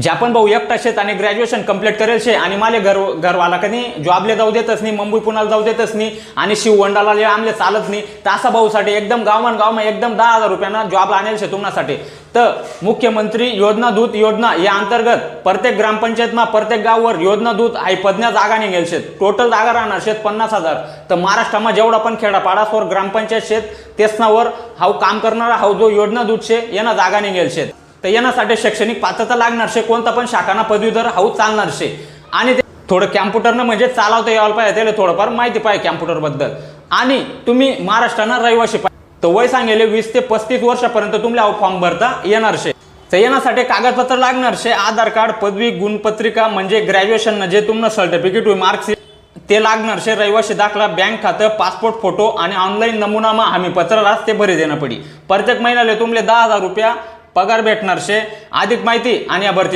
ज्या पण भाऊ एकटा शेत आणि ग्रॅज्युएशन कंप्लीट करेल शे आणि माले घरवाला कधी जॉबले जाऊ देतच नाही, मुंबई पुण्याला जाऊ देतच नाही आणि शिववंडाला आमले चालत नाही, तर असा भाऊसाठी एकदम गावमा एकदम 10,000 रुपयांना जॉब आणेल शे तुम्हासाठी. तर मुख्यमंत्री योजना दूत योजना या अंतर्गत प्रत्येक ग्रामपंचायतमा प्रत्येक गाववर योजना दूत आई पदन्या जागा निघेल शेत. टोटल जागा राहणार शेत 50,000. तर महाराष्ट्रामा जेवढा पण खेडापाडासवर ग्रामपंचायत शेत तेसनावर हाऊ काम करणारा हाऊ जो योजना दूत शे यांना जागा निघेल शेत. तर येण्यासाठी शैक्षणिक पात्रता लागणार शे, कोणता पण शाखाना पदवीधर हाऊ चालणार शे आणि थोडं कॅम्प्युटरनं म्हणजे चालवता यायला पाहिजे, त्याला थोडंफार माहिती पाहिजे कॅम्प्युटर बद्दल. आणि तुम्ही महाराष्ट्रानं रहिवासी पाहिजे तर वय सांगेले 20 ते 35 वर्षापर्यंत तुम्हाला फॉर्म भरता येणार शे. तर येण्यासाठी कागदपत्र लागणार शे, आधार कार्ड, पदवी, गुणपत्रिका म्हणजे ग्रॅज्युएशन जे तुम्हाला सर्टिफिकेट होईल मार्कशीट ते लागणार शे, रहिवासी दाखला, बँक खातं, पासपोर्ट फोटो आणि ऑनलाईन नमुनामा हमी पत्र रास ते भरी देणं पडी. प्रत्येक महिन्याला तुमले 10,000 रुपया पगार भेटणार शे. अधिक माहिती आणि या भरती